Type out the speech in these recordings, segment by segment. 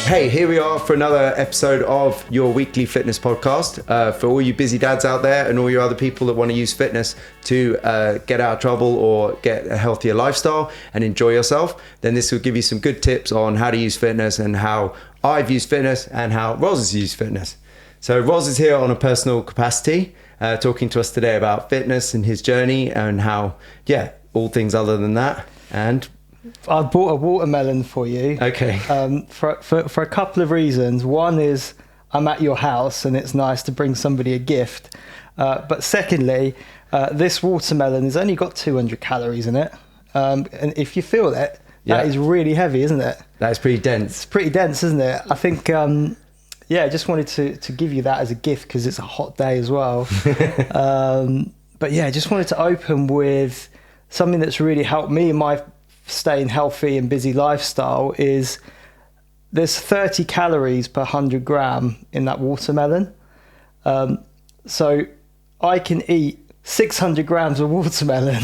Hey, here we are for another episode of your weekly fitness podcast. For all you busy dads out there and all you other people that want to use fitness to get out of trouble or get a healthier lifestyle and enjoy yourself, then this will give you some good tips on how to use fitness and how I've used fitness and how Roz has used fitness. So Roz is here on a personal capacity, talking to us today about fitness and his journey and how, all things other than that. And I bought a watermelon for you. Okay. For a couple of reasons. One is I'm at your house and it's nice to bring somebody a gift. But secondly, this watermelon has only got 200 calories in it. And if you feel that is really heavy, isn't it? That is pretty dense. It's pretty dense, isn't it? I think, I just wanted to give you that as a gift because it's a hot day as well. But I just wanted to open with something that's really helped me in my staying healthy and busy lifestyle. Is there's 30 calories per 100 gram in that watermelon. So I can eat 600 grams of watermelon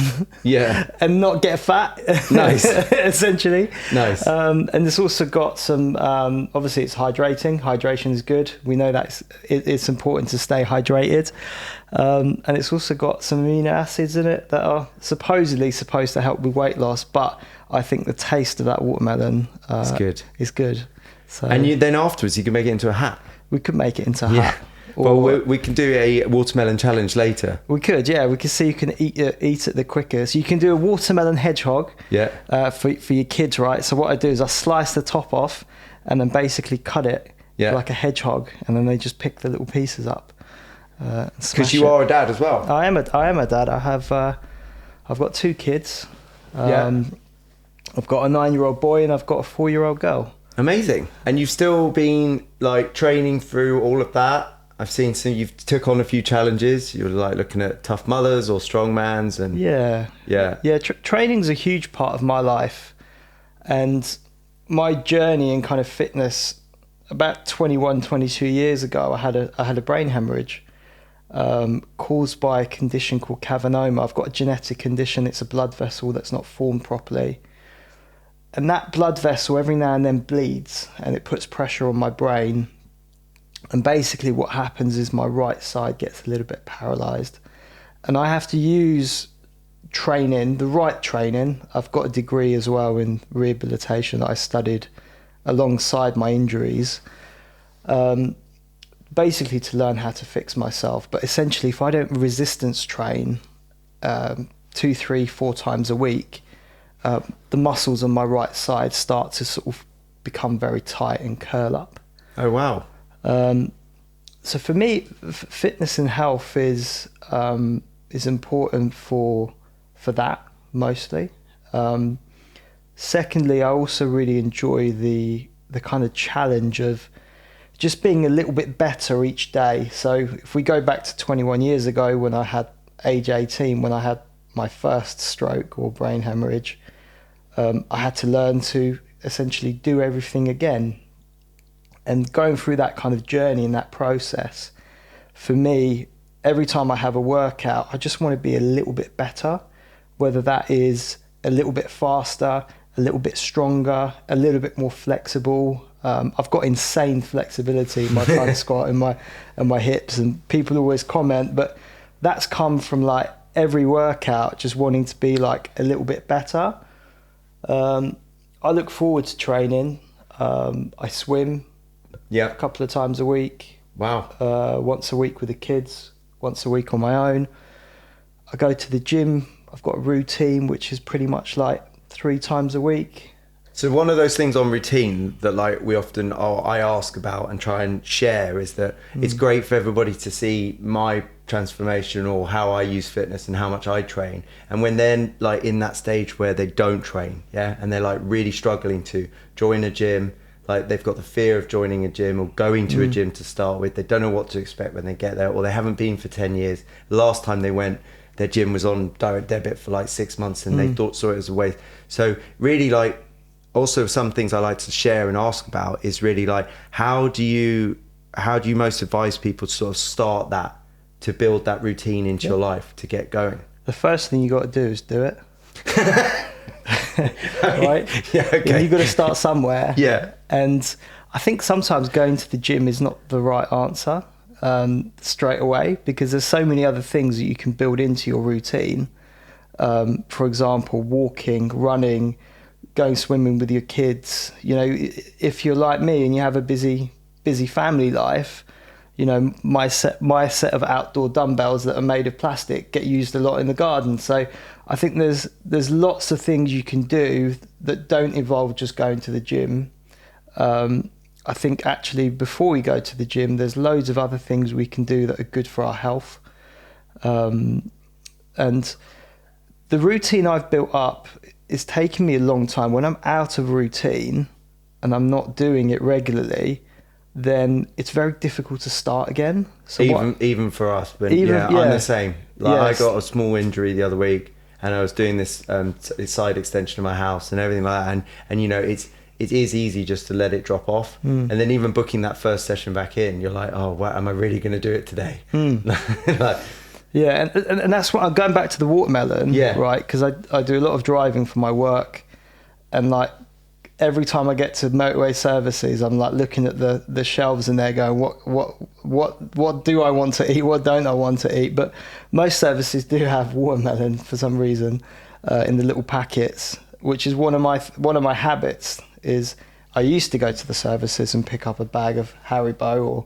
and not get fat. Nice. Essentially. Nice. And it's also got some, obviously it's hydrating. Hydration is good. We know that it's important to stay hydrated. And it's also got some amino acids in it that are supposedly supposed to help with weight loss, but I think the taste of that watermelon is good. So, and then afterwards you can make it into a hat. We could make it into a hat. Well, we can do a watermelon challenge later. We could, we could see who can eat it the quickest. You can do a watermelon hedgehog for your kids, right? So what I do is I slice the top off and then basically cut it like a hedgehog, and then they just pick the little pieces up. Because you are a dad as well. I am a dad. I've got 2 kids. I've got a 9-year-old boy and I've got a 4-year-old girl. Amazing. And you've still been like training through all of that. I've seen you've took on a few challenges. You're like looking at Tough Mothers or Strongmans and training's a huge part of my life, and my journey in kind of fitness. About 22 years ago, I had a brain hemorrhage caused by a condition called cavernoma. I've got a genetic condition. It's a blood vessel that's not formed properly. And that blood vessel every now and then bleeds and it puts pressure on my brain. And basically what happens is my right side gets a little bit paralyzed. And I have to use training, the right training. I've got a degree as well in rehabilitation that I studied alongside my injuries. Basically to learn how to fix myself. But essentially if I don't resistance train 2, 3, 4 times a week, the muscles on my right side start to sort of become very tight and curl up. Oh wow. So for me, fitness and health is important for that mostly. Secondly, I also really enjoy the kind of challenge of just being a little bit better each day. So if we go back to 21 years ago when I had age 18, when I had my first stroke or brain hemorrhage, I had to learn to essentially do everything again. And going through that kind of journey and that process, for me, every time I have a workout, I just want to be a little bit better, whether that is a little bit faster, a little bit stronger, a little bit more flexible. I've got insane flexibility in my front squat and my hips, and people always comment, but that's come from like every workout, just wanting to be like a little bit better. I look forward to training. I swim a couple of times a week. Wow. Once a week with the kids, once a week on my own. I go to the gym. I've got a routine which is pretty much like 3 times a week. So one of those things on routine that like we often I ask about and try and share is that it's great for everybody to see my transformation or how I use fitness and how much I train. And when they're like in that stage where they don't train, and they're like really struggling to join a gym, like they've got the fear of joining a gym or going to a gym to start with. They don't know what to expect when they get there, or they haven't been for 10 years. The last time they went, their gym was on direct debit for like 6 months and they saw it as a waste. So really like, also some things I like to share and ask about is really like, how do you most advise people to sort of start that, to build that routine into your life to get going? The first thing you got to do is do it. Right? Yeah, okay. You've got to start somewhere. Yeah. And I think sometimes going to the gym is not the right answer straight away, because there's so many other things that you can build into your routine. For example, walking, running, going swimming with your kids. You know, if you're like me and you have a busy family life, you know, my set of outdoor dumbbells that are made of plastic get used a lot in the garden. So I think there's lots of things you can do that don't involve just going to the gym. I think actually before we go to the gym, there's loads of other things we can do that are good for our health. And the routine I've built up is taking me a long time. When I'm out of routine and I'm not doing it regularly, then it's very difficult to start again. So even for us, but I'm the same. I got a small injury the other week, and I was doing this side extension of my house and everything like that, and you know, it is easy just to let it drop off, and then even booking that first session back in, you're like, oh, wow, am I really going to do it today? Yeah, and that's what I'm going back to the watermelon, right? Because I do a lot of driving for my work, and like every time I get to motorway services, I'm like looking at the shelves in there, going, what do I want to eat? What don't I want to eat? But most services do have watermelon for some reason in the little packets, which is one of my habits. Is I used to go to the services and pick up a bag of Haribo or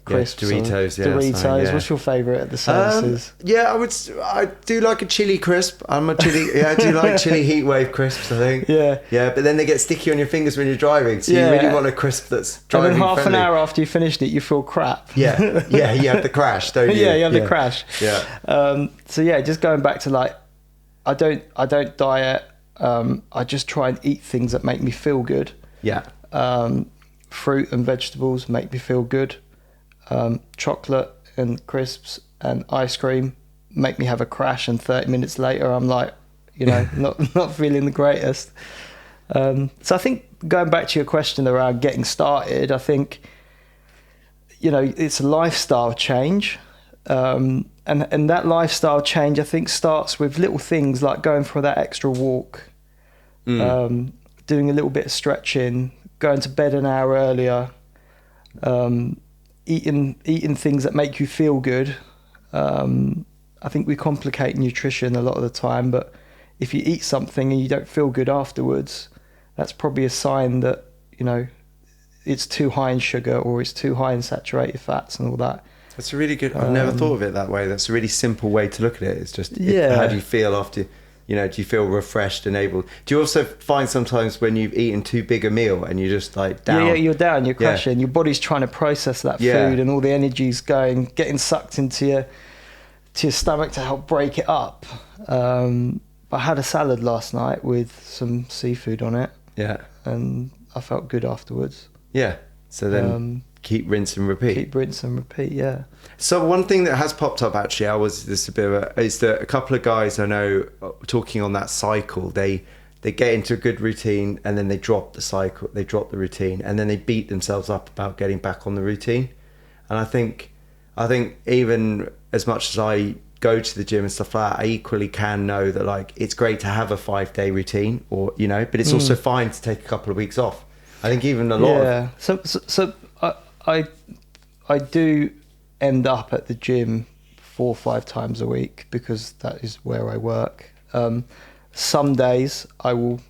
crisps, Doritos. Doritos. Yeah. What's your favourite at the services? I do like a chili crisp. I do like chili heat wave crisps, I think. Yeah, but then they get sticky on your fingers when you're driving, so you really want a crisp that's driving friendly. And then half an hour after you finished it, you feel crap. Yeah, you have the crash, don't you? Yeah, you have the crash. Yeah. So yeah, just going back to like, I don't diet. I just try and eat things that make me feel good. Yeah. Fruit and vegetables make me feel good. Chocolate and crisps and ice cream make me have a crash, and 30 minutes later I'm like, you know, not feeling the greatest. So I think going back to your question around getting started, I think, you know, it's a lifestyle change. And that lifestyle change, I think, starts with little things like going for that extra walk, doing a little bit of stretching, going to bed an hour earlier, eating things that make you feel good. I think we complicate nutrition a lot of the time, but if you eat something and you don't feel good afterwards, that's probably a sign that, you know, it's too high in sugar or it's too high in saturated fats and all that. That's a really good, I've never thought of it that way. That's a really simple way to look at it. It's just, how do you feel after, you know, do you feel refreshed and able? Do you also find sometimes when you've eaten too big a meal and you're just like down? Yeah, you're down, you're crashing. Your body's trying to process that food and all the energy's getting sucked into your stomach to help break it up. I had a salad last night with some seafood on it. Yeah. And I felt good afterwards. Yeah. So then keep rinse and repeat. Yeah. So one thing that has popped up actually, is that a couple of guys I know talking on that cycle, they get into a good routine and then they drop the cycle, they drop the routine, and then they beat themselves up about getting back on the routine. And I think even as much as I go to the gym and stuff like that, I equally can know that like it's great to have a 5-day routine, or you know, but it's also fine to take a couple of weeks off. I think even a lot. So I do end up at the gym 4 or 5 times a week because that is where I work. Some days I will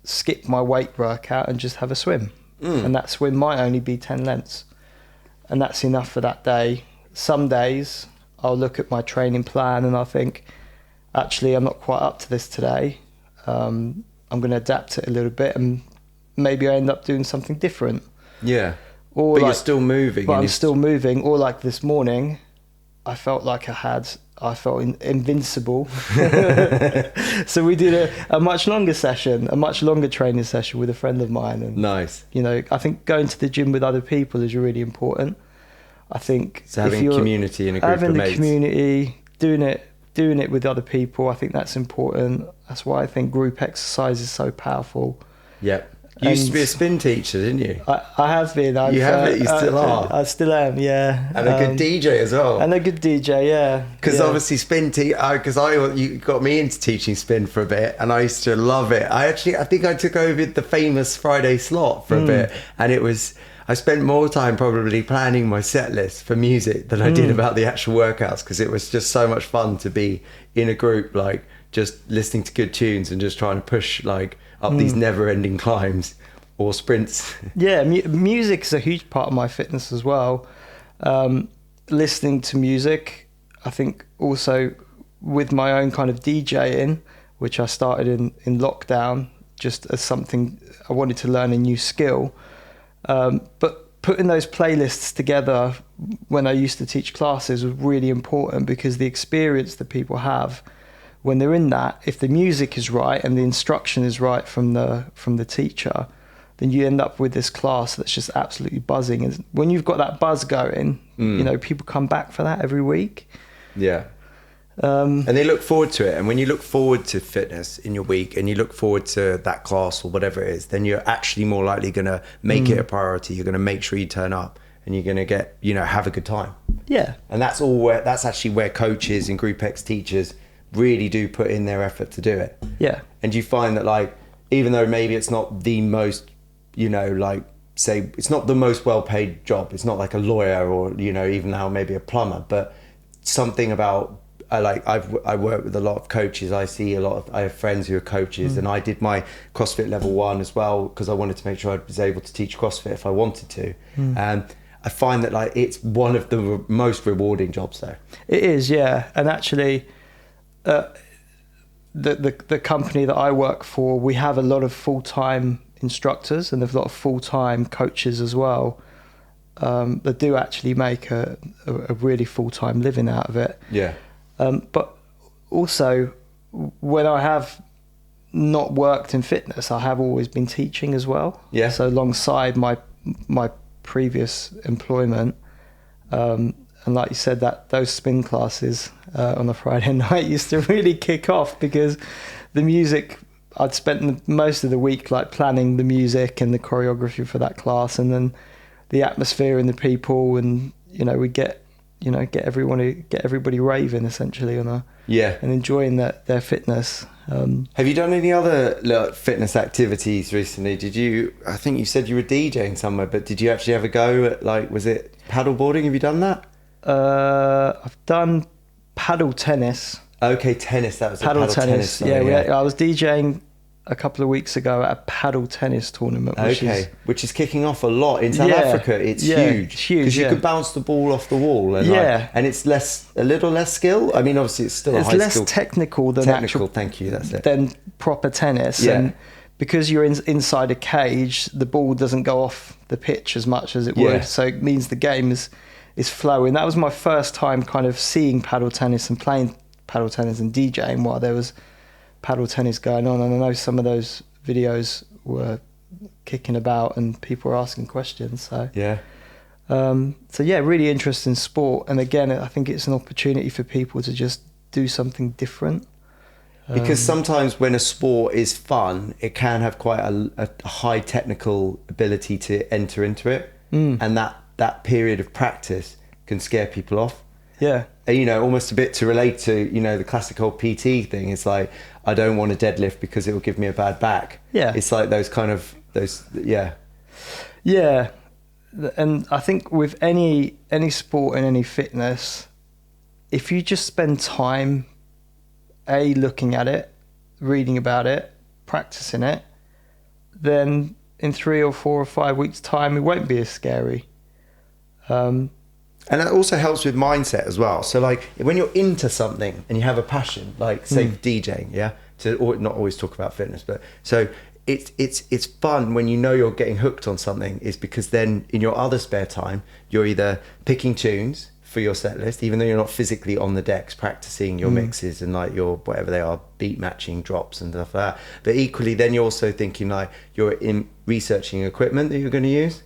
skip my weight workout and just have a swim, and that swim might only be 10 lengths, and that's enough for that day. Some days I'll look at my training plan and I think, actually, I'm not quite up to this today. I'm going to adapt it a little bit, and maybe I end up doing something different. Yeah. Or but you're still moving. But I'm still moving. Or like this morning, I felt like I felt invincible. So we did a much longer session, a much longer training session with a friend of mine. And, nice. You know, I think going to the gym with other people is really important. I think so having community in a group of mates. Having the community, doing it with other people, I think that's important. That's why I think group exercise is so powerful. Yeah. You used to be a spin teacher, didn't you? I have been. You have it. You still are. I still am. Yeah. And a good DJ as well. And a good DJ. Yeah. Because obviously spin, you got me into teaching spin for a bit, and I used to love it. I think I took over the famous Friday slot for a bit, and I spent more time probably planning my set list for music than I did about the actual workouts, because it was just so much fun to be in a group, like just listening to good tunes and just trying to push like up these never-ending climbs or sprints. Yeah, music is a huge part of my fitness as well. Listening to music, I think also with my own kind of DJing, which I started in lockdown, just as something I wanted to learn a new skill. But putting those playlists together when I used to teach classes was really important, because the experience that people have when they're in that, if the music is right and the instruction is right from the teacher, then you end up with this class that's just absolutely buzzing. And when you've got that buzz going, people come back for that every week. Yeah. And they look forward to it. And when you look forward to fitness in your week and you look forward to that class or whatever it is, then you're actually more likely going to make it a priority. You're going to make sure you turn up and you're going to get, have a good time. Yeah. And that's actually where coaches and Group X teachers really do put in their effort to do it. Yeah. And you find that, like, even though maybe it's not the most, say it's not the most well-paid job, it's not like a lawyer or, even now maybe a plumber, but something about, I work with a lot of coaches. I have friends who are coaches, and I did my CrossFit level 1 as well, because I wanted to make sure I was able to teach CrossFit if I wanted to. And I find that it's one of the most rewarding jobs though. It is, yeah. And actually, the company that I work for, we have a lot of full-time instructors and there's a lot of full-time coaches as well, that do actually make a really full-time living out of it. Yeah. But also, when I have not worked in fitness, I have always been teaching as well. Yeah. So alongside my previous employment, and like you said, those spin classes on a Friday night used to really kick off, because the music, I'd spent most of the week like planning the music and the choreography for that class, and then the atmosphere and the people, and we get everybody raving essentially and enjoying their fitness. Have you done any other fitness activities recently? I think you said you were DJing somewhere, but did you actually ever go at, was it paddleboarding? Have you done that? I've done paddle tennis. Okay, tennis. That was paddle tennis. Sorry, I was DJing a couple of weeks ago at a paddle tennis tournament. Which is kicking off a lot in South Africa. It's huge because you could bounce the ball off the wall, and and it's a little less skill. I mean, obviously it's still a high skill. It's less technical than Thank you. That's it. Than proper tennis. Yeah. And because you're inside a cage, the ball doesn't go off the pitch as much as it would. So it means the game is flowing. That was my first time kind of seeing paddle tennis and playing paddle tennis and DJing while there was paddle tennis going on. And I know some of those videos were kicking about and people were asking questions. So really interesting sport. And again, I think it's an opportunity for people to just do something different. Because sometimes when a sport is fun, it can have quite a high technical ability to enter into it. And that period of practice can scare people off. Yeah. Almost a bit to relate to, the classical PT thing. It's like, I don't want to deadlift because it will give me a bad back. Yeah. It's like Yeah. And I think with any sport and any fitness, if you just spend time, looking at it, reading about it, practicing it, then in 3 or 4 or 5 weeks' time, it won't be as scary. And that also helps with mindset as well. So when you're into something and you have a passion, say DJing, not always talk about fitness, but so it's fun when you're getting hooked on something, is because then in your other spare time, you're either picking tunes for your set list, even though you're not physically on the decks practicing your mixes and your whatever they are, beat matching drops and stuff like that. But equally, then you're also thinking you're in researching equipment that you're going to use.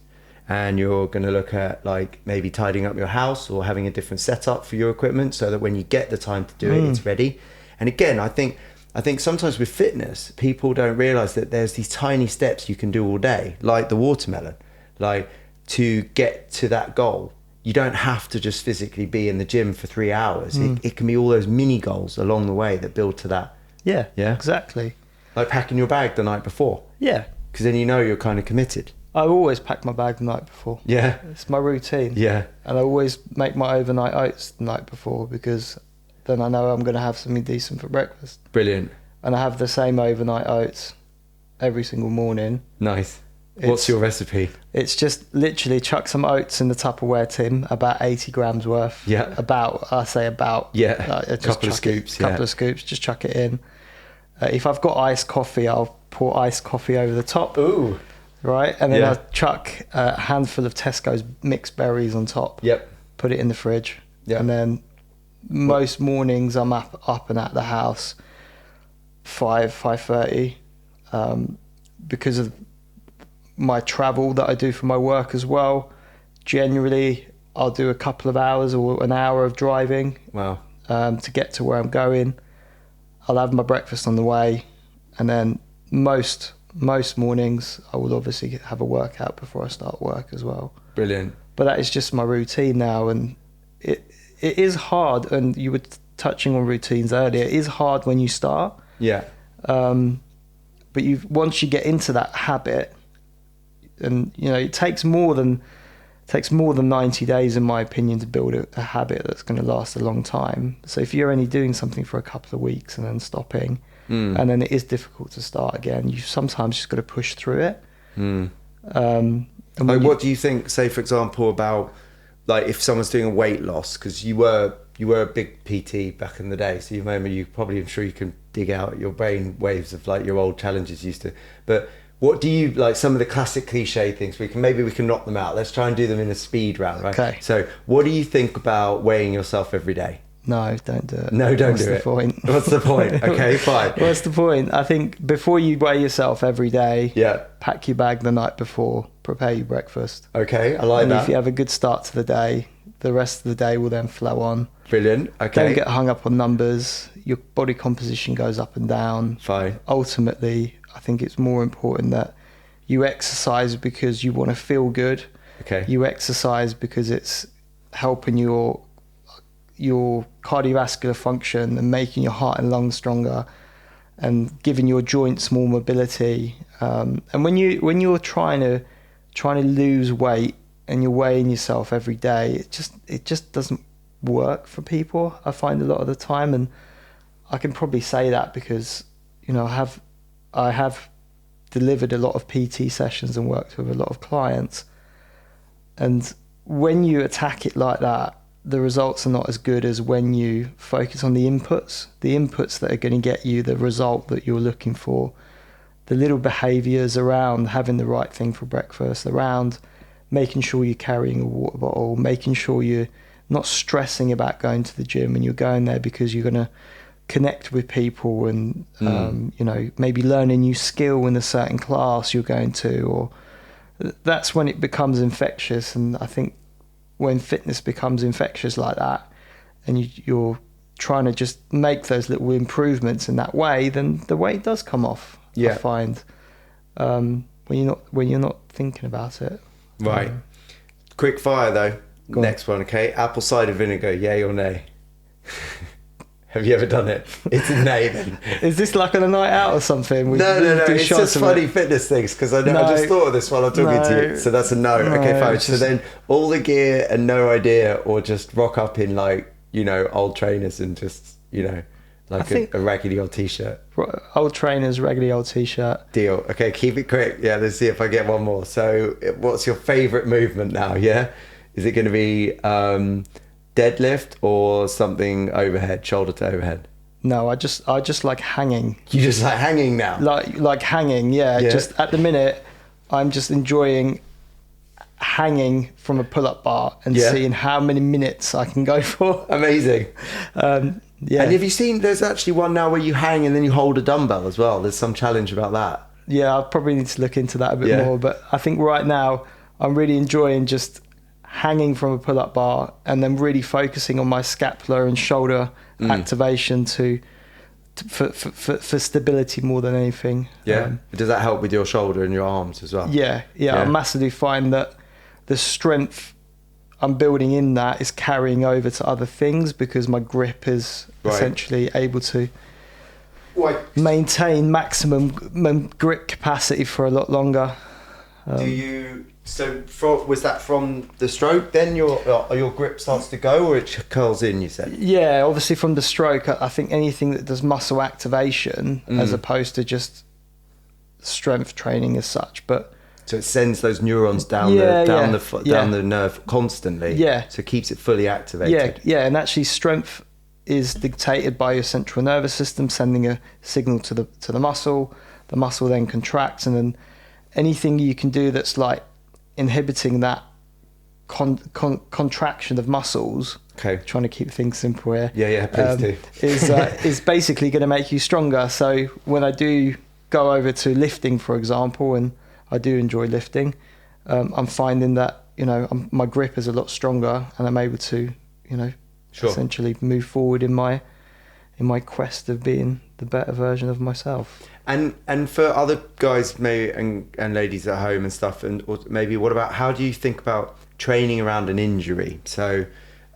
And you're going to look at maybe tidying up your house or having a different setup for your equipment so that when you get the time to do it, it's ready. And again, I think I think sometimes with fitness, people don't realize that there's these tiny steps you can do all day, like the watermelon, like to get to that goal. You don't have to just physically be in the gym for 3 hours. It can be all those mini goals along the way that build to that. Yeah, Yeah, exactly. like packing your bag the night before. Yeah. Because then you know you're kind of committed. I always pack my bag the night before. Yeah. It's my routine. Yeah. And I always make my overnight oats the night before, because then I know I'm going to have something decent for breakfast. Brilliant. And I have the same overnight oats every single morning. Nice. What's your recipe? It's just literally chuck some oats in the Tupperware tin, about 80 grams worth. Yeah. Yeah. Couple of scoops. Couple of scoops, just chuck it in. If I've got iced coffee, I'll pour iced coffee over the top. Ooh. Right. And then I'll chuck a handful of Tesco's mixed berries on top. Yep. Put it in the fridge. Yep. And then most mornings I'm up and at the house 5:30, because of my travel that I do for my work as well. Generally, I'll do a couple of hours or an hour of driving. Wow. To get to where I'm going. I'll have my breakfast on the way, and then most mornings I will obviously have a workout before I start work as well. Brilliant. But that is just my routine now, and it is hard. And you were touching on routines earlier. It is hard when you start. Yeah. But once you get into that habit, and it takes more than 90 days, in my opinion, to build a habit that's going to last a long time. So if you're only doing something for a couple of weeks and then stopping, and then it is difficult to start again, you sometimes just got to push through it. What do you think, say for example, about like if someone's doing a weight loss, because you were a big PT back in the day, so I'm sure you can dig out your brain waves of like your old challenges used to, but what do you like, some of the classic cliche things? We can knock them out. Let's try and do them in a speed round, right? Okay. So what do you think about weighing yourself every day? No, don't do it. No, don't What's do the it. Point? What's the point? Okay, fine. What's the point? I think before you weigh yourself every day, pack your bag the night before, prepare your breakfast. Okay, I like and that. If you have a good start to the day, the rest of the day will then flow on. Brilliant. Okay. Don't get hung up on numbers. Your body composition goes up and down. Fine. Ultimately, I think it's more important that you exercise because you want to feel good. Okay. You exercise because it's helping your cardiovascular function and making your heart and lungs stronger and giving your joints more mobility. And when you're trying to lose weight and you're weighing yourself every day, it just doesn't work for people, I find, a lot of the time. And I can probably say that because I have delivered a lot of PT sessions and worked with a lot of clients, and when you attack it like that, the results are not as good as when you focus on the inputs that are going to get you the result that you're looking for. The little behaviors around having the right thing for breakfast, around making sure you're carrying a water bottle, making sure you're not stressing about going to the gym, and you're going there because you're going to connect with people and maybe learn a new skill in a certain class you're going to, or that's when it becomes infectious. And I think when fitness becomes infectious like that, and you're trying to just make those little improvements in that way, then the weight does come off. I find when you're not thinking about it. Right. Quick fire though. Next one, okay? Apple cider vinegar, yay or nay? Have you ever done it? It's a nay then. Is this like on a night out or something? No. It's just funny fitness things, because I just thought of this while I'm talking to you. So that's a no. Okay, fine. So then all the gear and no idea, or just rock up in like, old trainers and just, like a raggedy old t-shirt. Old trainers, raggedy old t-shirt. Deal. Okay, keep it quick. Yeah, let's see if I get one more. So what's your favourite movement now, yeah? Is it going to be deadlift or something overhead, shoulder to overhead? No, I just like hanging. You just like hanging now? Like hanging, yeah. Just at the minute, I'm just enjoying hanging from a pull-up bar and seeing how many minutes I can go for. Amazing. And have you seen, there's actually one now where you hang and then you hold a dumbbell as well. There's some challenge about that. Yeah, I probably need to look into that a bit more. But I think right now I'm really enjoying just hanging from a pull-up bar and then really focusing on my scapular and shoulder activation to for stability more than anything. Yeah. Does that help with your shoulder and your arms as well? Yeah. I massively find that the strength I'm building in that is carrying over to other things, because my grip is essentially able to maintain maximum grip capacity for a lot longer. Was that from the stroke then your grip starts to go, or it curls in, you said? Yeah, obviously from the stroke, I think anything that does muscle activation as opposed to just strength training as such, but so it sends those neurons down the nerve constantly. Yeah. So it keeps it fully activated. Yeah, and actually strength is dictated by your central nervous system sending a signal to the muscle. The muscle then contracts, and then anything you can do that's like inhibiting that contraction of muscles. Okay. Trying to keep things simple here. Yeah, please do. is basically going to make you stronger. So when I do go over to lifting, for example, and I do enjoy lifting, I'm finding that, my grip is a lot stronger, and I'm able to, essentially move forward in my quest of being the better version of myself. And for other guys maybe and ladies at home and stuff, or maybe what about, how do you think about training around an injury? So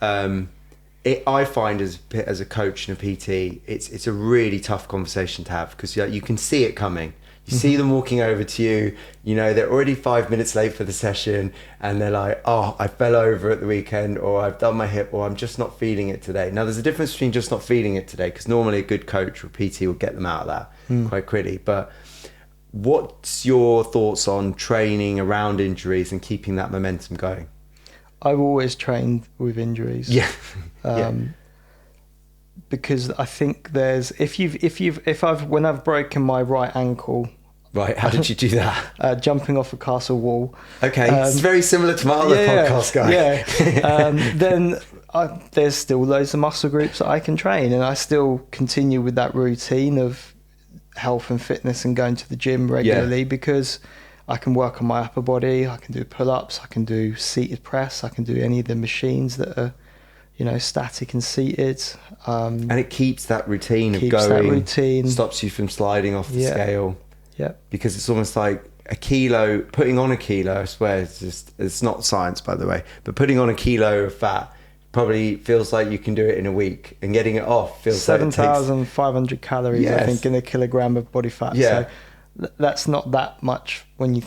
I find as a coach and a PT, it's a really tough conversation to have, because you can see it coming. You see them walking over to you, they're already 5 minutes late for the session, and they're like, oh, I fell over at the weekend, or I've done my hip, or I'm just not feeling it today. Now, there's a difference between just not feeling it today, because normally a good coach or PT will get them out of that quite quickly. But what's your thoughts on training around injuries and keeping that momentum going? I've always trained with injuries. Yeah. Because I think there's when I've broken my right ankle. Right, how did you do that? Jumping off a castle wall. Okay, it's very similar to my other podcast guy. Yeah. Then there's still loads of muscle groups that I can train, and I still continue with that routine of health and fitness and going to the gym regularly, because I can work on my upper body, I can do pull-ups, I can do seated press, I can do any of the machines that are static and seated. And it keeps that routine of going, stops you from sliding off the scale. Yeah. Because it's almost like putting on a kilo, I swear, it's not science, by the way, but putting on a kilo of fat probably feels like you can do it in a week, and getting it off feels 7,500 calories, I think, in a kilogram of body fat. Yeah. So that's not that much when you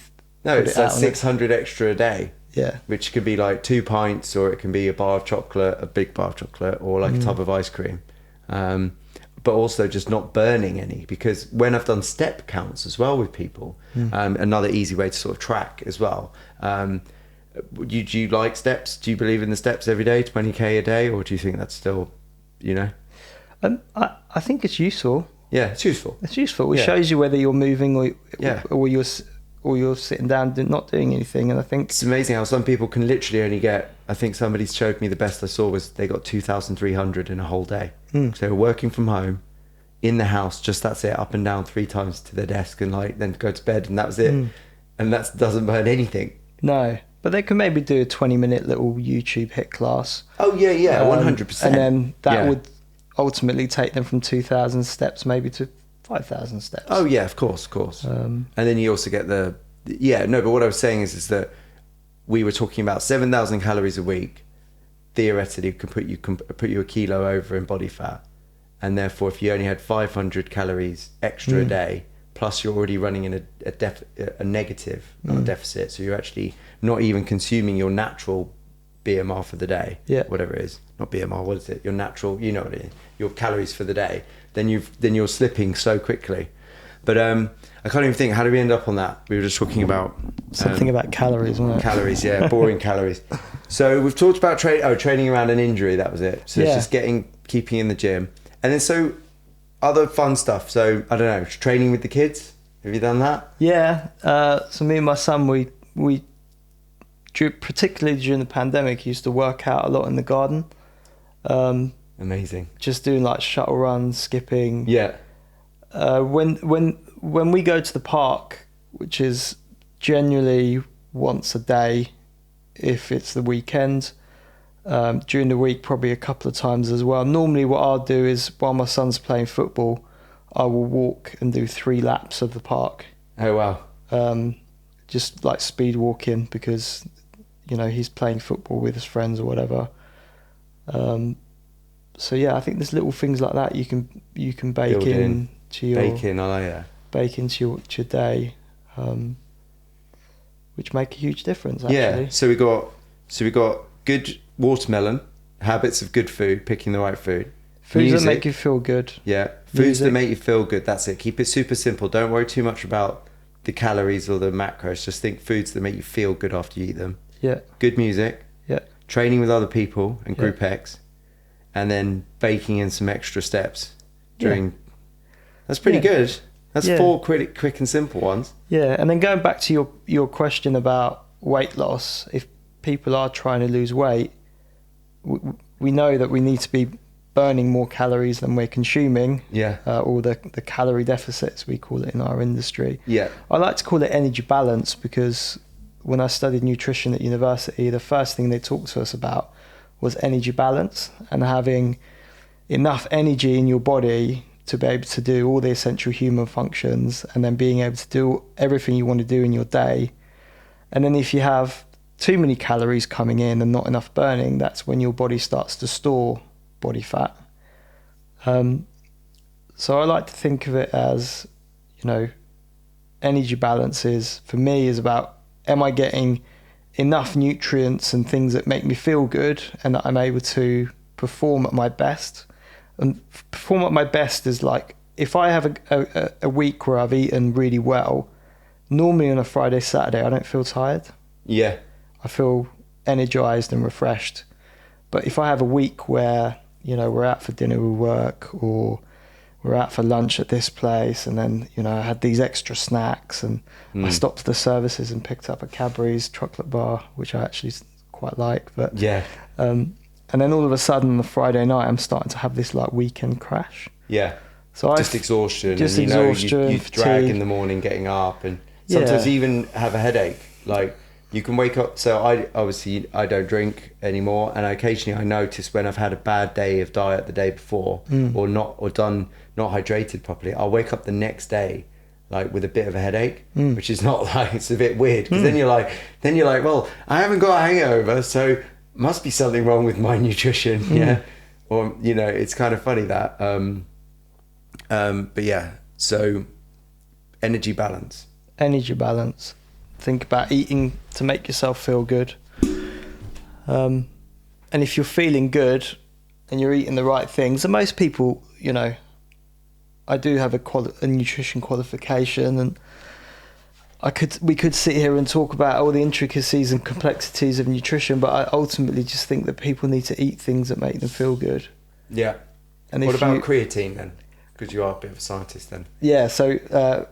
it's like 600 extra a day. Yeah. Which could be like 2 pints, or it can be a bar of chocolate, a big bar of chocolate, or like a tub of ice cream. But also just not burning any, because when I've done step counts as well with people, another easy way to sort of track as well. Do you like steps? Do you believe in the steps every day, 20k a day, or do you think that's still, I think it's useful. Yeah, it's useful. It's useful. It shows you whether you're moving or you're sitting down not doing anything. And I think it's amazing how some people can literally only get, I think somebody showed me, the best I saw was they got 2,300 in a whole day. So they were working from home in the house, just that's it, up and down 3 times to their desk, and then go to bed, and that was it. And that doesn't burn anything. No, but they can maybe do a 20-minute little YouTube HIIT class. Oh yeah, 100%. And then that would ultimately take them from 2,000 steps maybe to 5,000 steps. Oh yeah, of course. And then you also get but what I was saying is that we were talking about 7,000 calories a week theoretically can put you a kilo over in body fat, and therefore if you only had 500 calories extra a day, plus you're already running in a negative, not a deficit, so you're actually not even consuming your natural BMR for the day, whatever it is, not BMR, what is it, your natural, what it is, your calories for the day, then you're slipping so quickly. But I can't even think, how did we end up on that? We were just talking about something about calories, wasn't it? Calories, yeah, boring calories. So we've talked about training around an injury, that was it. So it's just keeping in the gym. And then so other fun stuff, so I don't know, training with the kids, have you done that? Yeah, so me and my son, we particularly during the pandemic, used to work out a lot in the garden. Amazing. Just doing like shuttle runs, skipping. Yeah. When we go to the park, which is generally once a day, if it's the weekend, during the week probably a couple of times as well. Normally what I'll do is, while my son's playing football, I will walk and do 3 laps of the park. Oh wow. Just like speed walking, because he's playing football with his friends or whatever. So yeah, I think there's little things like that you can bake into your bake into your day, which make a huge difference actually. Yeah. So we got good watermelon, habits of good food, picking the right food. Foods that make you feel good. Yeah. Foods that make you feel good. That's it. Keep it super simple. Don't worry too much about the calories or the macros. Just think foods that make you feel good after you eat them. Yeah. Good music. Yeah. Training with other people and group X. And then baking in some extra steps during. Yeah. That's pretty good. That's 4 quick and simple ones. Yeah. And then going back to your question about weight loss, if people are trying to lose weight, we know that we need to be burning more calories than we're consuming. Yeah. Or the calorie deficits, we call it in our industry. Yeah. I like to call it energy balance, because when I studied nutrition at university, the first thing they talked to us about was energy balance, and having enough energy in your body to be able to do all the essential human functions, and then being able to do everything you want to do in your day. And then if you have too many calories coming in and not enough burning, that's when your body starts to store body fat. So I like to think of it as, energy balance for me is about, am I getting enough nutrients and things that make me feel good and that I'm able to perform at my best? And perform at my best is like, if I have a week where I've eaten really well, normally on a Friday, Saturday, I don't feel tired. Yeah. I feel energized and refreshed. But if I have a week where, we're out for dinner with work, or we're out for lunch at this place, and then, I had these extra snacks, and I stopped at the services and picked up a Cadbury's chocolate bar, which I actually quite like. But yeah. And then all of a sudden on the Friday night, I'm starting to have this like weekend crash. Yeah. So just exhaustion. Just and, exhaustion. You drag in the morning getting up, and sometimes you even have a headache. Like, you can wake up. So I don't drink anymore, and occasionally I notice when I've had a bad day of diet the day before, or not hydrated properly, I'll wake up the next day like with a bit of a headache, which is not like, it's a bit weird, because then you're like, well, I haven't got a hangover, so must be something wrong with my nutrition. Yeah. Or it's kind of funny that but yeah, so energy balance. Think about eating to make yourself feel good. And if you're feeling good and you're eating the right things, and most people, I do have a nutrition qualification, and we could sit here and talk about all the intricacies and complexities of nutrition, but I ultimately just think that people need to eat things that make them feel good. Yeah. And what about creatine then? Because you are a bit of a scientist then. Yeah, so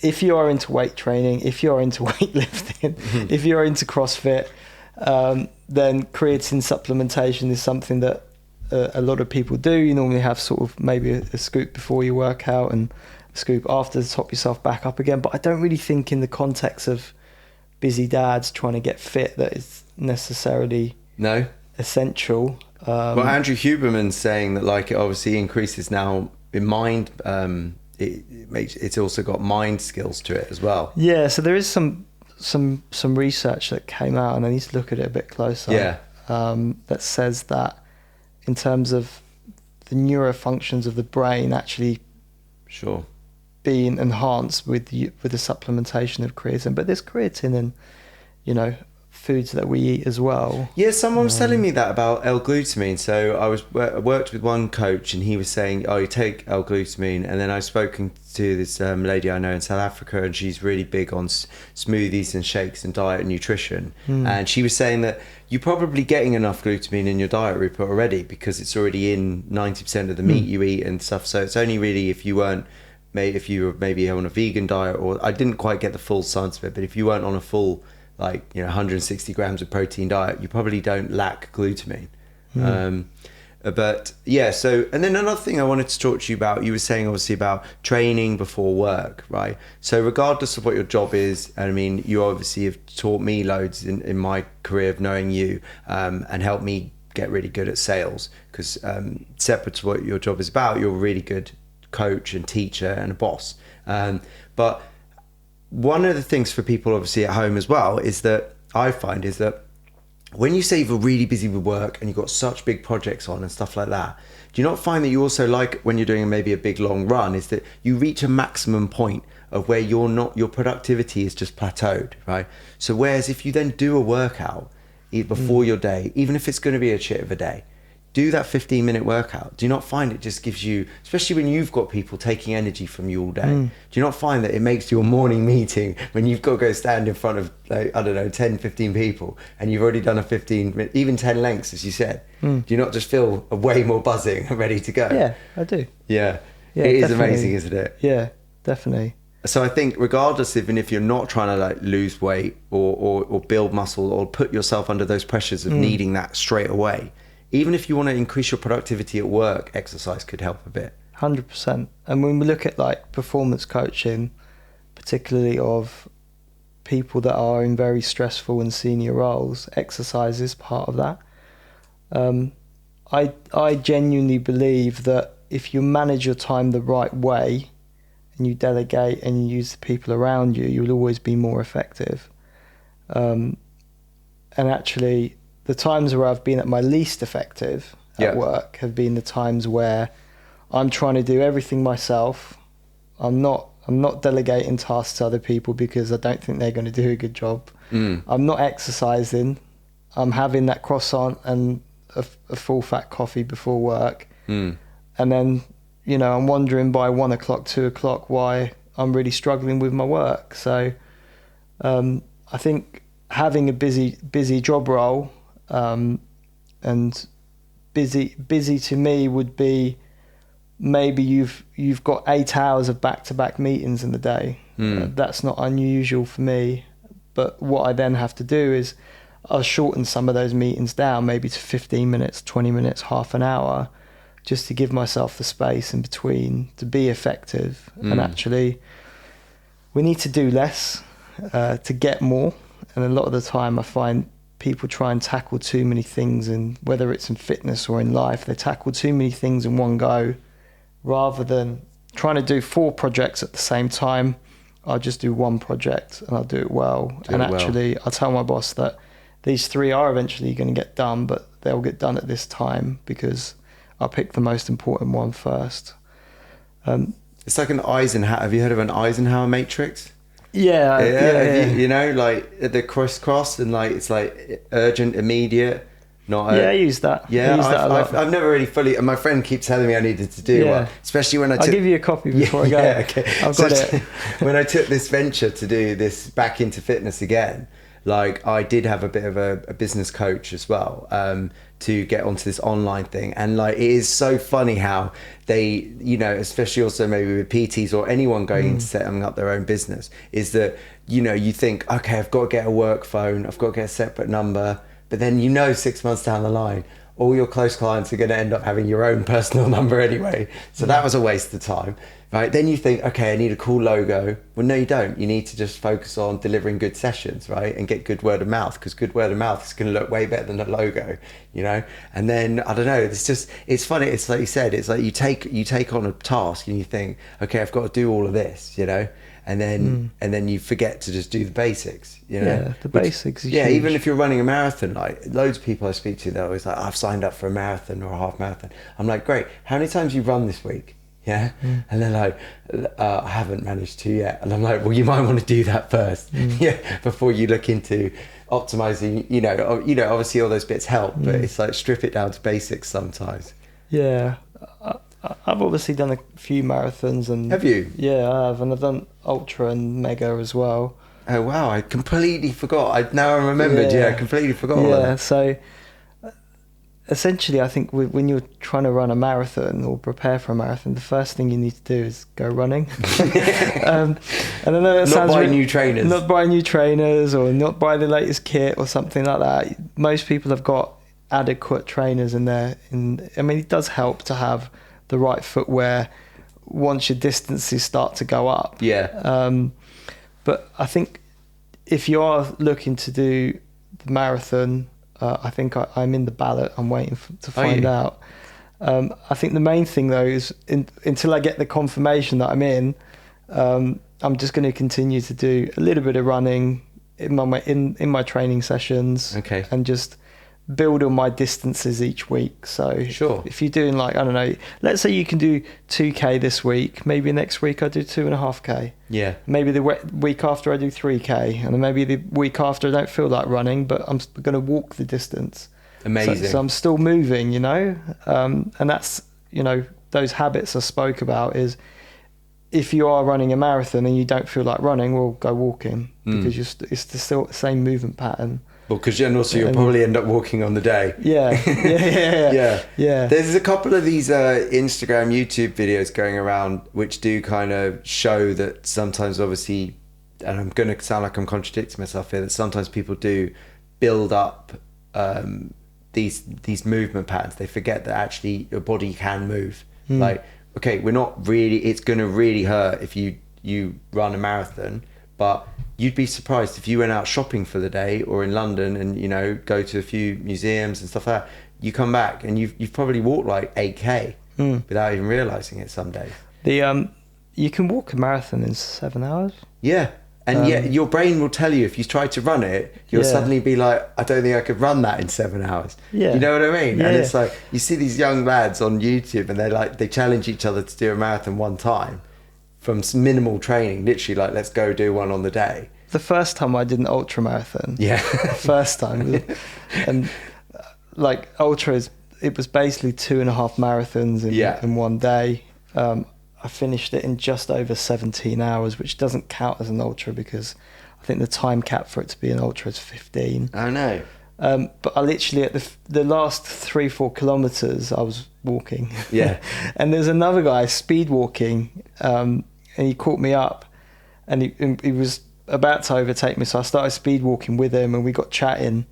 if you are into weight training, if you are into weightlifting, if you're into CrossFit, then creatine supplementation is something that a lot of people do. You normally have sort of maybe a scoop before you work out and a scoop after to top yourself back up again. But I don't really think in the context of busy dads trying to get fit that is necessarily essential. Well, Andrew Huberman's saying that like it obviously increases now in mind. It's also got mind skills to it as well. Yeah, so there is some research that came out, and I need to look at it a bit closer. Yeah. That says that in terms of the neurofunctions of the brain actually being enhanced with the supplementation of creatine. But there's creatine in, foods that we eat as well. Yeah, someone was telling me that about L-glutamine. So I worked with one coach, and he was saying, you take L-glutamine, and then I've spoken to this lady I know in South Africa, and she's really big on smoothies and shakes and diet and nutrition. And she was saying that you're probably getting enough glutamine in your diet, Rupert, already, because it's already in 90% of the meat you eat and stuff. So it's only really if you were maybe on a vegan diet, or I didn't quite get the full science of it, but if you weren't on a full 160 grams of protein diet, you probably don't lack glutamine. But yeah, so, and then another thing I wanted to talk to you about, you were saying obviously about training before work, right? So regardless of what your job is, and I mean, you obviously have taught me loads in my career of knowing you, and helped me get really good at sales, because separate to what your job is about, you're really good coach and teacher and a boss. But one of the things for people obviously at home as well is that I find is that when you say you're really busy with work and you've got such big projects on and stuff like that, do you not find that you also, like when you're doing maybe a big long run, is that you reach a maximum point of where your productivity is just plateaued, right? So whereas if you then do a workout before your day, even if it's going to be a shit of a day, do that 15-minute workout. Do you not find it just gives you, especially when you've got people taking energy from you all day, do you not find that it makes your morning meeting when you've got to go stand in front of, like, I don't know, 10, 15 people and you've already done a 15, even 10 lengths, as you said, do you not just feel way more buzzing and ready to go? Yeah, I do. Yeah, Yeah, it is definitely. amazing, isn't it? Yeah, definitely. So I think regardless, even if you're not trying to like lose weight or build muscle or put yourself under those pressures of needing that straight away, even if you want to increase your productivity at work, exercise could help a bit. 100%. And when we look at like performance coaching, particularly of people that are in very stressful and senior roles, exercise is part of that. I genuinely believe that if you manage your time the right way and you delegate and you use the people around you, you'll always be more effective. And actually, the times where I've been at my least effective at work have been the times where I'm trying to do everything myself. I'm not delegating tasks to other people because I don't think they're going to do a good job. I'm not exercising. I'm having that croissant and a full fat coffee before work. And then, you know, I'm wondering by 1 o'clock, 2 o'clock why I'm really struggling with my work. So I think having a busy job role, and busy to me would be maybe you've got 8 hours of back-to-back meetings in the day. That's not unusual for me. But what I then have to do is I'll shorten some of those meetings down, maybe to 15 minutes, 20 minutes, half an hour, just to give myself the space in between to be effective. And actually, we need to do less to get more. And a lot of the time I find people try and tackle too many things, and whether it's in fitness or in life, they tackle too many things in one go rather than trying to do 4 projects at the same time. I'll just do 1 project and I'll do it well. Actually, I'll tell my boss that these 3 are eventually going to get done, but they'll get done at this time because I'll pick the most important one first. It's like an Eisenhower. Have you heard of an Eisenhower matrix? Yeah. You know, like the cross and like it's like urgent, immediate, not. I use that. Yeah, I use that a lot. I've never really fully. And my friend keeps telling me I needed to do one, especially when I'll give you a copy before I go. Yeah, okay. I've got it. When I took this venture to do this back into fitness again, like I did have a bit of a business coach as well, to get onto this online thing. And like, it is so funny how they, you know, especially also maybe with PTs or anyone going into setting up their own business, is that, you know, you think, okay, I've got to get a work phone, I've got to get a separate number. But then, you know, 6 months down the line, all your close clients are going to end up having your own personal number anyway. So that was a waste of time, right? Then you think, okay, I need a cool logo. Well, no, you don't. You need to just focus on delivering good sessions, right? And get good word of mouth, because good word of mouth is going to look way better than a logo, you know? And then, I don't know, it's funny. It's like you said, it's like you take on a task and you think, okay, I've got to do all of this, you know? And then you forget to just do the basics, you know? Yeah, the basics. Yeah, huge. Even if you're running a marathon, like loads of people I speak to, they're always like, I've signed up for a marathon or a half marathon. I'm like, great, how many times you run this week? Yeah. And they're like, I haven't managed to yet. And I'm like, well, you might want to do that first, before you look into optimizing, you know, obviously all those bits help, but it's like strip it down to basics sometimes. Yeah. I've obviously done a few marathons. And have you? Yeah, I have. And I've done ultra and mega as well. Oh, wow. I completely forgot. I remembered. Yeah, I completely forgot. Yeah, so essentially, I think when you're trying to run a marathon or prepare for a marathon, the first thing you need to do is go running. And I know that sounds not buy new trainers. Not buy new trainers or not buy the latest kit or something like that. Most people have got adequate trainers in there. I mean, it does help to have the right footwear once your distances start to go up. Yeah. But I think if you are looking to do the marathon, I think I'm in the ballot. I'm waiting to find out. I think the main thing though is until I get the confirmation that I'm in, I'm just going to continue to do a little bit of running in my training sessions, Okay. and just build on my distances each week. So Sure. if you're doing like, I don't know, let's say you can do 2K this week, maybe next week I do 2.5K. Yeah. Maybe the week after I do 3K, and then maybe the week after I don't feel like running, but I'm going to walk the distance. Amazing. So I'm still moving, you know, and that's, you know, those habits I spoke about is, if you are running a marathon and you don't feel like running, well, go walking, because it's still the same movement pattern. Well, because you'll probably end up walking on the day. Yeah. There's a couple of these Instagram, YouTube videos going around which do kind of show that sometimes, obviously, and I'm going to sound like I'm contradicting myself here, that sometimes people do build up these movement patterns. They forget that actually your body can move. Like, okay, it's going to really hurt if you run a marathon, but you'd be surprised if you went out shopping for the day or in London and, you know, go to a few museums and stuff like that. You come back and you've probably walked like 8K without even realizing it some days. You can walk a marathon in 7 hours. Yeah. And yet your brain will tell you, if you try to run it, you'll suddenly be like, I don't think I could run that in 7 hours. Yeah. You know what I mean? Yeah. And it's like, you see these young lads on YouTube and they challenge each other to do a marathon one time from minimal training, literally like, let's go do one on the day. The first time I did an ultra marathon. Yeah. First time. And like ultras, it was basically 2.5 marathons in one day. I finished it in just over 17 hours, which doesn't count as an ultra because I think the time cap for it to be an ultra is 15. I know. But I literally, at the last 3-4 kilometers, I was walking. Yeah. And there's another guy speed walking, and he caught me up, and he was about to overtake me. So I started speed walking with him, and we got chatting.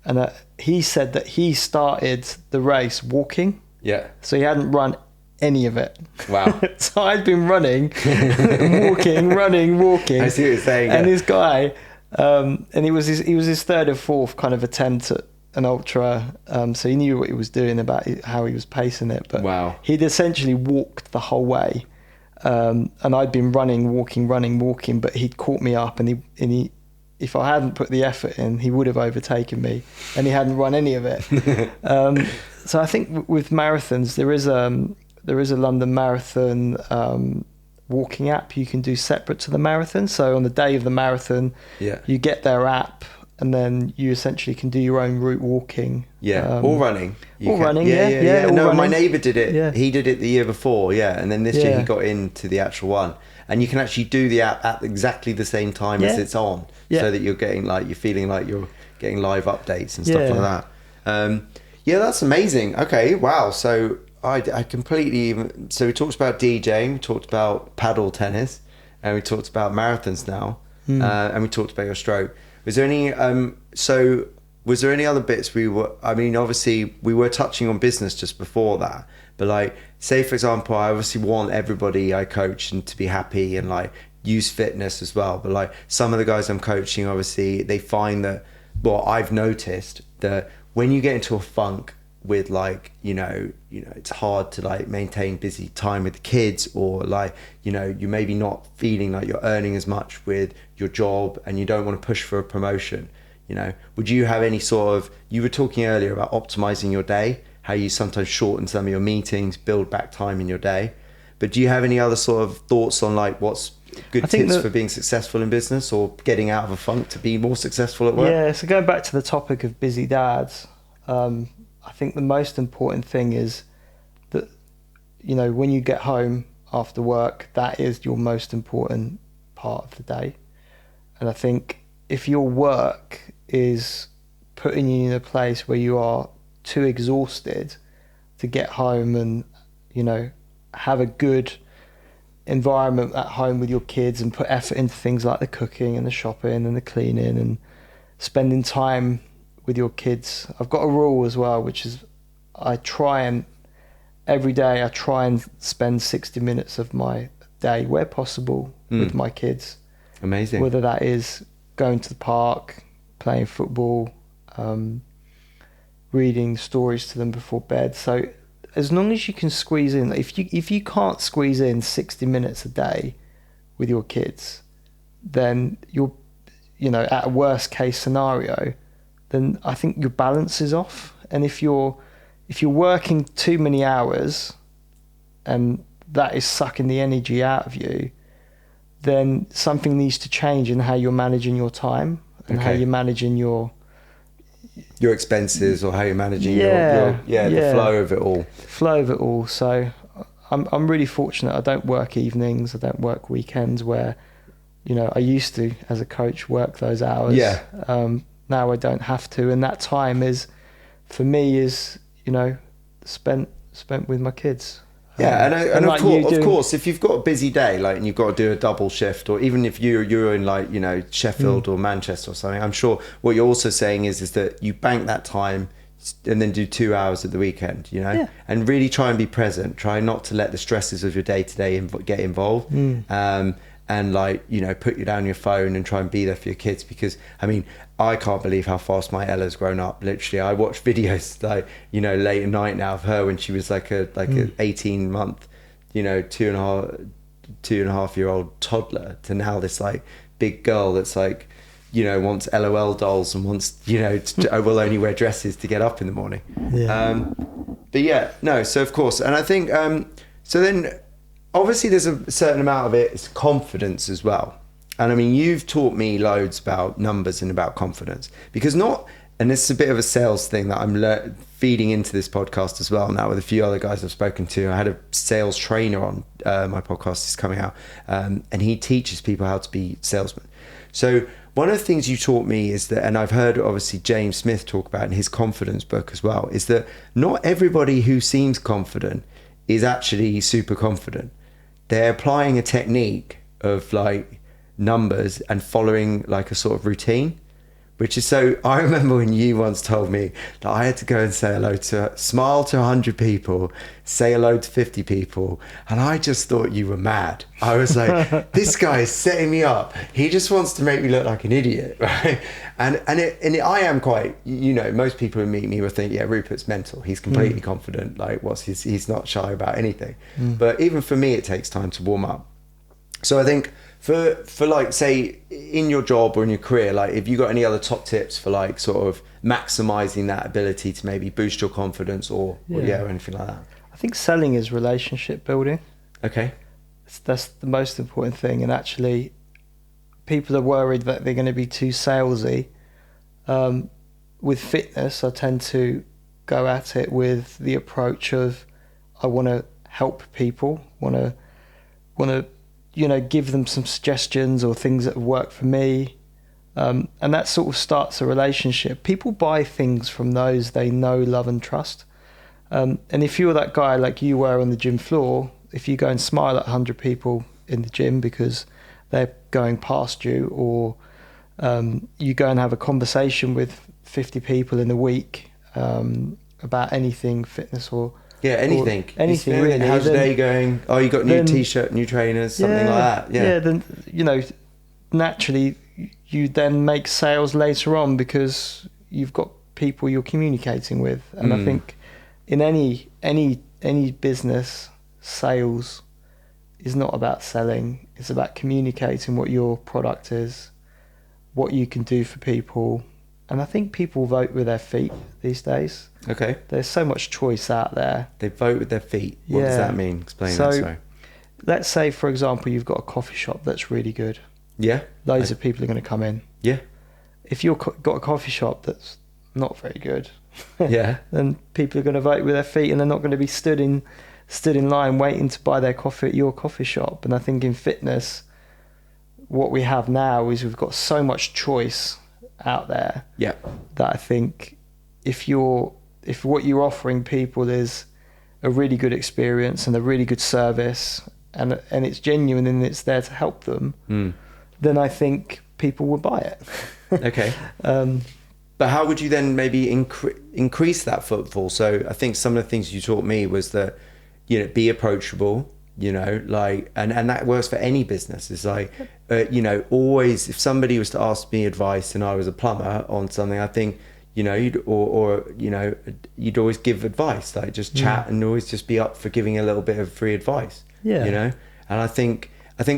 And he said that he started the race walking. Yeah. So he hadn't run any of it. Wow. So I'd been running, walking. I see what you're saying. And yeah. this guy, and he was his third or fourth kind of attempt at an ultra, so he knew what he was doing about how he was pacing it. But wow. He'd essentially walked the whole way, and I'd been running, walking, but he'd caught me up, and he if I hadn't put the effort in, he would have overtaken me, and he hadn't run any of it. So I think with marathons, there is a London Marathon walking app you can do separate to the marathon. So on the day of the marathon, you get their app, and then you essentially can do your own route walking. Yeah, or running. Yeah. No, my neighbour did it. Yeah. He did it the year before, and then this year he got into the actual one. And you can actually do the app at exactly the same time as it's on, so that you're feeling like you're getting live updates and stuff like that. That's amazing. Okay, wow. So I completely. So we talked about DJing, we talked about paddle tennis, and we talked about marathons now, and we talked about your stroke. Was there any? Was there any other bits we were? I mean, obviously we were touching on business just before that, but like, say for example, I obviously want everybody I coach and to be happy and like use fitness as well. But like some of the guys I'm coaching, obviously they find that. Well, I've noticed that when you get into a funk with like, you know, it's hard to like maintain busy time with the kids, or like, you're maybe not feeling like you're earning as much with your job and you don't want to push for a promotion, would you have any sort of, you were talking earlier about optimizing your day, how you sometimes shorten some of your meetings, build back time in your day, but do you have any other sort of thoughts on like what's good tips for being successful in business or getting out of a funk to be more successful at work? Yeah, so going back to the topic of busy dads, I think the most important thing is that, when you get home after work, that is your most important part of the day. And I think if your work is putting you in a place where you are too exhausted to get home and, have a good environment at home with your kids and put effort into things like the cooking and the shopping and the cleaning and spending time with your kids. I've got a rule as well, which is every day I try and spend 60 minutes of my day where possible with my kids. Amazing. Whether that is going to the park, playing football, reading stories to them before bed. So as long as you can squeeze in, if you can't squeeze in 60 minutes a day with your kids, then you're, at a worst case scenario, then I think your balance is off. And if you're working too many hours and that is sucking the energy out of you, then something needs to change in how you're managing your time and how you're managing your expenses, or how you're managing the flow of it all. So I'm really fortunate. I don't work evenings, I don't work weekends, where I used to, as a coach, work those hours. Now I don't have to, and that time is, for me, is spent with my kids. And of course, if you've got a busy day, and you've got to do a double shift, or even if you're in Sheffield or Manchester or something, I'm sure what you're also saying is that you bank that time and then do 2 hours at the weekend, and really try and be present. Try not to let the stresses of your day to day get involved. And put you down your phone and try and be there for your kids, because I can't believe how fast my Ella's grown up. Literally, I watch videos late at night now of her when she was like a 18-month, 2.5-year-old toddler, to now this big girl that's wants LOL dolls and wants will only wear dresses to get up in the morning. So of course, and I think so then obviously there's a certain amount of it's confidence as well. And you've taught me loads about numbers and about confidence, because and this is a bit of a sales thing that I'm feeding into this podcast as well now with a few other guys I've spoken to. I had a sales trainer on my podcast is coming out, and he teaches people how to be salesmen. So one of the things you taught me is that, and I've heard obviously James Smith talk about in his confidence book as well, is that not everybody who seems confident is actually super confident. They're applying a technique of numbers and following a sort of routine, which is so. I remember when you once told me that I had to go and say hello smile to 100 people, say hello to 50 people, and I just thought you were mad. I was like, this guy is setting me up. He just wants to make me look like an idiot, right? And I am quite, most people who meet me will think, yeah, Rupert's mental. He's completely confident. He's not shy about anything. But even for me, it takes time to warm up. So I think for say in your job or in your career, if you got any other top tips for sort of maximizing that ability to maybe boost your confidence or anything like that. I think selling is relationship building. Okay. That's the most important thing. And actually, people are worried that they're going to be too salesy. With fitness, I tend to go at it with the approach of, I want to help people, want to give them some suggestions or things that have worked for me. And that sort of starts a relationship. People buy things from those they know, love and trust. And if you're that guy like you were on the gym floor, if you go and smile at 100 people in the gym because they're going past you, or you go and have a conversation with 50 people in a week about anything, fitness or anything really. How's your day going? Oh, you got new t-shirt, new trainers, something like that. Then naturally you then make sales later on because you've got people you're communicating with. And I think in any business, sales is not about selling. It's about communicating what your product is, what you can do for people. And I think people vote with their feet these days. Okay. There's so much choice out there. They vote with their feet. What does that mean? Explain that, sorry. Let's say, for example, you've got a coffee shop that's really good. Yeah. Loads of people are going to come in. Yeah. If you've got a coffee shop that's not very good, then people are going to vote with their feet, and they're not going to be stood in line waiting to buy their coffee at your coffee shop. And I think in fitness, what we have now is we've got so much choice out there that I think if what you're offering people is a really good experience and a really good service and it's genuine and it's there to help them, then I think people will buy it. Okay. But how would you then maybe increase that footfall? So I think some of the things you taught me was that, be approachable, and that works for any business. It's always, if somebody was to ask me advice and I was a plumber on something, I think, you'd always give advice, like just chat and always just be up for giving a little bit of free advice. Yeah. And I think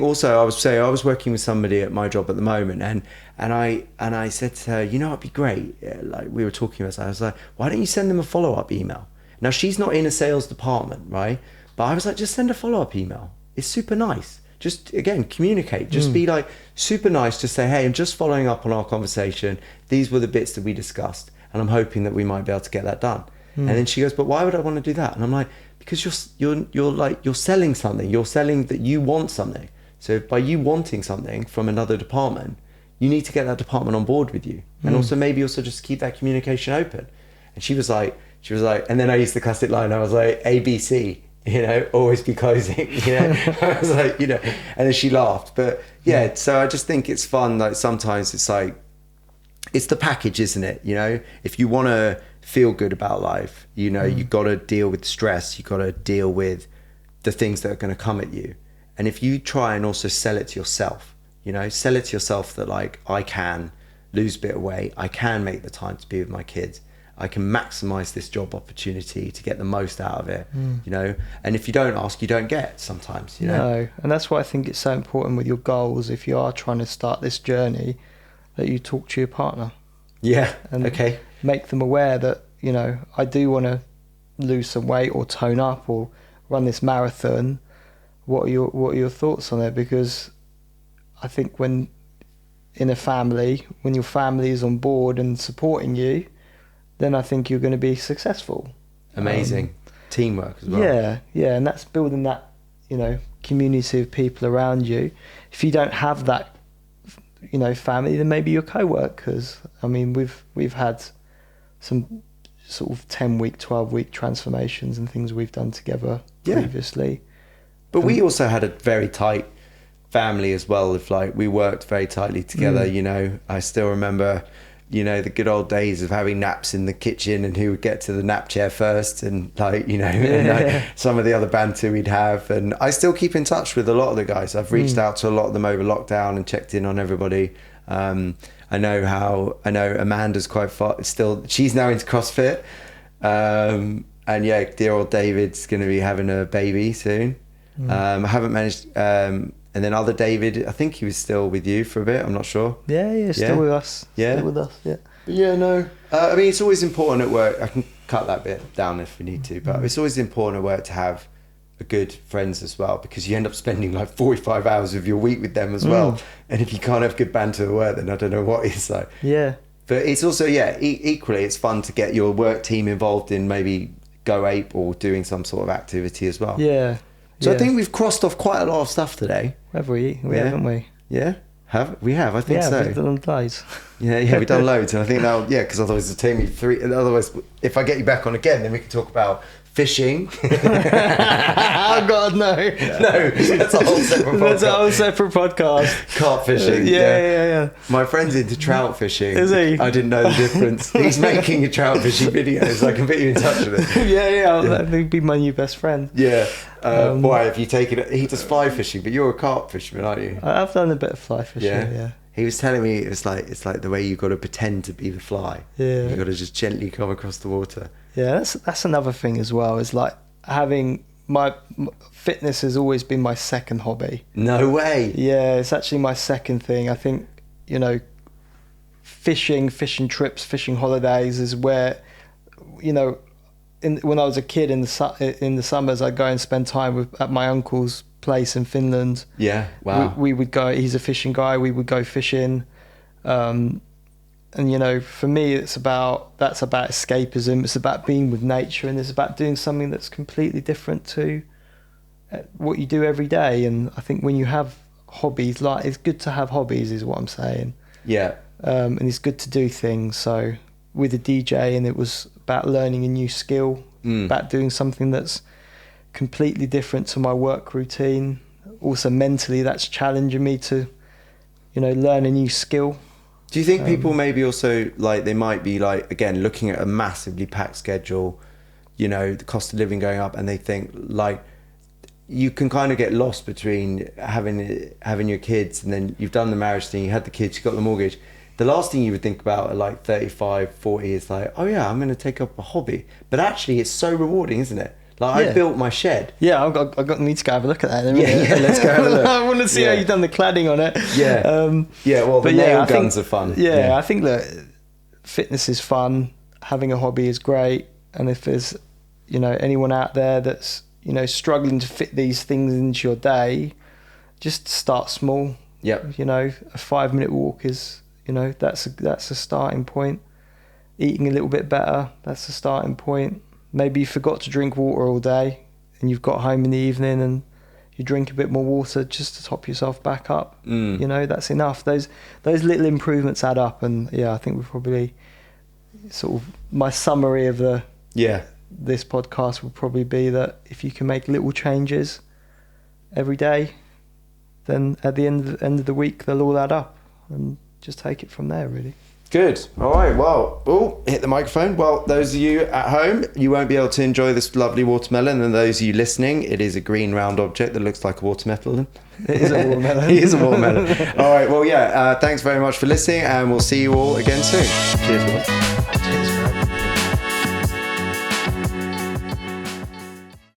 also I was working with somebody at my job at the moment, and I said to her, it'd be great, like we were talking about, I was like, why don't you send them a follow-up email? Now she's not in a sales department, right? But I was like, just send a follow-up email. It's super nice. Just, again, communicate. Just be like super nice. Just say, hey, I'm just following up on our conversation. These were the bits that we discussed, and I'm hoping that we might be able to get that done. And then she goes, but why would I want to do that? And I'm like, because you're selling something. You're selling that you want something. So by you wanting something from another department, you need to get that department on board with you. And also maybe also just keep that communication open. And she was like, and then I used the classic line. I was like, ABC. Always be closing, I was like, and then she laughed. But yeah, so I just think it's fun. Like sometimes it's like, it's the package, isn't it? If you want to feel good about life, you've got to deal with stress. You've got to deal with the things that are going to come at you. And if you try and also sell it to yourself, sell it to yourself that like, I can lose a bit of weight. I can make the time to be with my kids. I can maximize this job opportunity to get the most out of it, and if you don't ask, you don't get sometimes, No, and that's why I think it's so important with your goals, if you are trying to start this journey, that you talk to your partner. Yeah. And okay. Make them aware that, I do want to lose some weight or tone up or run this marathon. What are your thoughts on it? Because I think when in a family, when your family is on board and supporting you, then I think you're going to be successful. Amazing. Teamwork as well. Yeah, and that's building that, community of people around you. If you don't have that, family, then maybe your co-workers. I mean, we've had some sort of 10-week, 12-week transformations and things we've done together previously. But we also had a very tight family as well. If like we worked very tightly together, I still remember, the good old days of having naps in the kitchen and who would get to the nap chair first, and some of the other banter we'd have. And I still keep in touch with a lot of the guys. I've reached out to a lot of them over lockdown and checked in on everybody. I know Amanda's quite far still. She's now into CrossFit. And yeah, dear old David's going to be having a baby soon. I haven't managed, and then other David, I think he was still with you for a bit. I'm not sure. Yeah, still with us. Yeah, still with us. Yeah. Yeah, no. I mean, it's always important at work. I can cut that bit down if we need to, but it's always important at work to have a good friends as well, because you end up spending like 45 hours of your week with them as well. And if you can't have good banter at work, then I don't know what is. So yeah. But it's also equally it's fun to get your work team involved in maybe Go Ape or doing some sort of activity as well. Yeah. So I think we've crossed off quite a lot of stuff today. Have we? Haven't we? Yeah. We have, I think so. We've done loads. Yeah, we've done loads, and I think now, because otherwise it'll take me 3. And otherwise, if I get you back on again, then we can talk about fishing. Oh God, no! No, that's a whole separate podcast. That's a whole separate podcast. Carp fishing. Yeah. My friend's into trout fishing. Is he? I didn't know the difference. He's making a trout fishing video, so I can put you in touch with him. Yeah. He'd be my new best friend. Yeah. Why have you taken it? He does fly fishing, but you're a carp fisherman, aren't you? I've done a bit of fly fishing. Yeah. He was telling me it's like the way you got to pretend to be the fly. Yeah. You got to just gently come across the water. Yeah, that's another thing as well. Is like having my fitness has always been my second hobby. No way. Yeah, it's actually my second thing. I think fishing trips, fishing holidays is where when I was a kid in the summers, I'd go and spend time at my uncle's place in Finland. Yeah, wow. We would go. He's a fishing guy. We would go fishing, and for me, that's about escapism. It's about being with nature, and it's about doing something that's completely different to what you do every day. And I think when you have hobbies, like it's good to have hobbies, is what I'm saying. Yeah. And it's good to do things. So with a DJ, and it was about learning a new skill, about doing something that's completely different to my work routine. Also mentally, that's challenging me to learn a new skill. Do you think people maybe also like they might be like, again, looking at a massively packed schedule, the cost of living going up, and they think like you can kind of get lost between having your kids, and then you've done the marriage thing, you had the kids, you got the mortgage. the last thing you would think about at like 35, 40 is like, oh yeah, I'm going to take up a hobby. But actually it's so rewarding, isn't it? Like I built my shed. Yeah, I need to go have a look at that. Yeah, let's go have a look. I want to see how you've done the cladding on it. Yeah. Well, the nail guns are fun. Yeah, I think that fitness is fun. Having a hobby is great. And if there's, anyone out there that's, struggling to fit these things into your day, just start small. Yep. A 5-minute walk is, that's a starting point. Eating a little bit better, that's a starting point. Maybe you forgot to drink water all day and you've got home in the evening and you drink a bit more water just to top yourself back up. That's enough. Those little improvements add up. And I think we're probably sort of, my summary of this podcast will probably be that if you can make little changes every day, then at the end of the week, they'll all add up, and just take it from there, really. Good. All right. Well, hit the microphone. Well, those of you at home, you won't be able to enjoy this lovely watermelon. And those of you listening, it is a green round object that looks like a watermelon. It is a watermelon. It is a watermelon. All right. Well, thanks very much for listening, and we'll see you all again soon. Cheers, guys.